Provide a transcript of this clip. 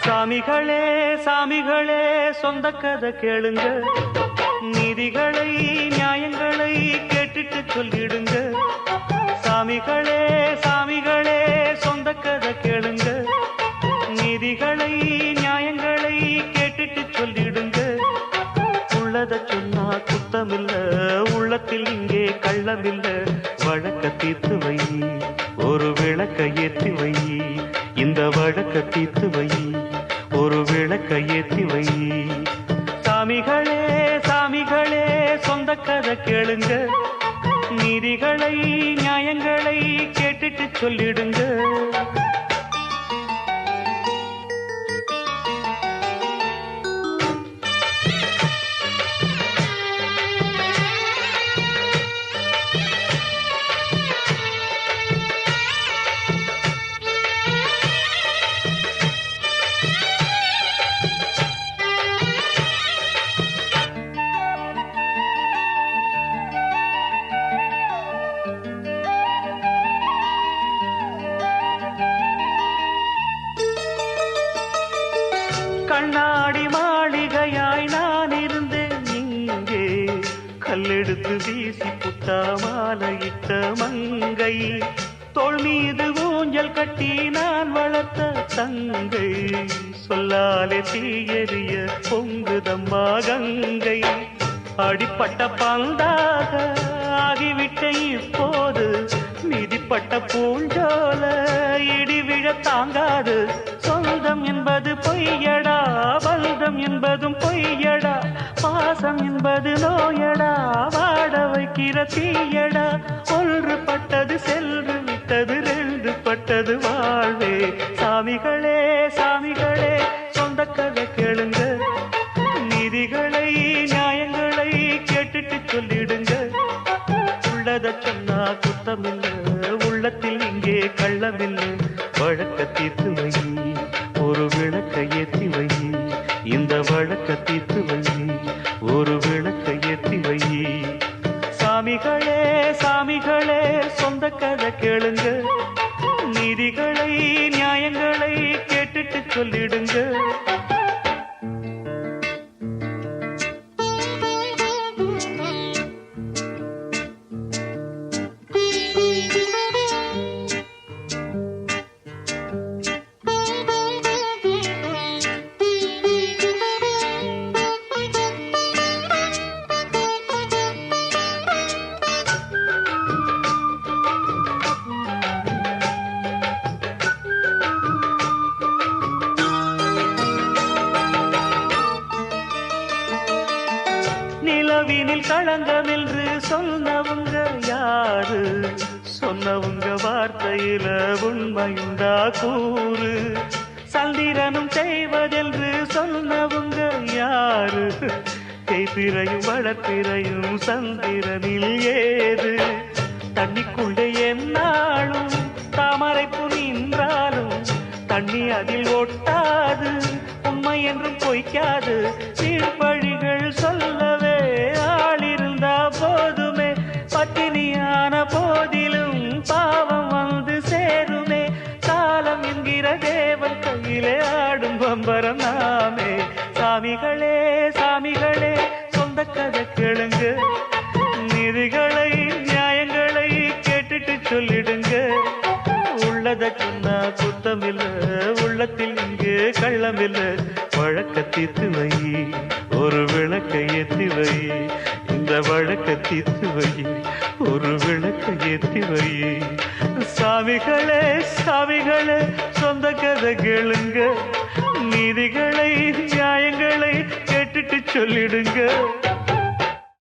சாமிகளே சாமிகளே சொந்த கதை கேளுங்க, நீதிகளை நியாயங்களை கேட்டுட்டு சொல்லிடுங்க. சாமிகளே சாமிகளே சொந்த கதை கேளுங்க, நீதிகளை நியாயங்களை கேட்டுட்டு சொல்லிடுங்க. உள்ளத சொன்னா குத்தமில்ல, உள்ளத்தில் இங்கே கள்ளமில்ல. வழக்க தீர்த்து வை, ஒரு விளக்க ஏற்றி வை. இந்த வழக்க தீர்த்து வை, ஒரு விளக்க ஏற்றி வை. சாமிகளே சாமிகளே சொந்த கதை கேளுங்க, நீதிகளை நியாயங்களை கேட்டுட்டு சொல்லிடுங்க. கண்ணாடி மாளிகையாய் நான் இருந்தேன் இங்கே, கல்லெடுத்து வீசி புட்டா மாலையிட்ட மங்கை. தோள் மீது ஊஞ்சல் கட்டி நான் வளர்த்த தங்கை, சொல்லாலே தீயறிய பொங்குதம்மா கங்கை. அடிப்பட்ட பந்தாக ஆகிவிட்ட இப்போது, மிதிப்பட்ட பூஞ்சோல இடிவிழ தாங்காது. சொந்தம் என்பது பொய்யடா, பந்தம் என்பதும் பொய்யடா. பாசம் என்பது நோயடா, வாட வைக்கிற தீயடா. ஒன்று பட்டது சென்று விட்டது, ரெண்டு பட்டது வாழ்வே. சாமிகளே சாமிகளே சொந்த கதை கேளுங்க, நீதிகளை நியாயங்களை கேட்டுட்டு சொல்லிடுங்க. உள்ளத சொன்னா குத்தமில்ல, உள்ளத்தில் இங்கே கள்ளமில்லை. வழக்க தீர்த்து வை, ஒரு விளக்க ஏற்றி வை. இந்த வழக்க தீர்த்து வை, ஒரு விளக்க ஏற்றி வை. சாமிகளே சாமிகளே சொந்த கதை கேளுங்க, நீதிகளை நியாயங்களை கேட்டுட்டு சொல்லிடுங்க. நிலவினில் களங்கம் என்று சொன்னவங்க யாரு? சொன்னவங்க வார்த்தையில உண்மையுண்டா கூறு? சந்திரனும் செய்வதென்று சொன்னவங்க யாரு? தேய்பிறையும் வளர்ப்பிறையும் சந்திரனில் ஏது? தண்ணிக்குள்ளே என்னாலும் தாமரைப்பு நின்றாலும் தண்ணி அதில் ஒட்டாது, உண்மை என்றும் பொய்க்காது. சீழ்பழிகள் சொல்லவே ஆளிருந்தா போதுமே, பட்டினியான போதிலும் பாவம் வந்து சேருமே. காலம் என்கிற தேவன் கையிலே ஆடும் பம்பரம் நாமே. சாமிகளே சாமிகளே சொந்த கதை கேளுங்க, நீதிகளை நியாயங்களை கேட்டுட்டு சொல்லிடுங்க. உள்ளத சொன்னா குத்தமில்ல, உள்ளத்தில் இங்கே கள்ளமில்ல. வழக்க தீர்த்து வை, ஒரு விளக்க ஏற்றி வை. இந்த வழக்க தீர்த்து வை, ஒரு விளக்க ஏற்றி வை. சாமிகளே சாமிகளே சொந்த கதை கேளுங்க, நீதிகளை நியாயங்களை கேட்டுட்டு சொல்லிடுங்க.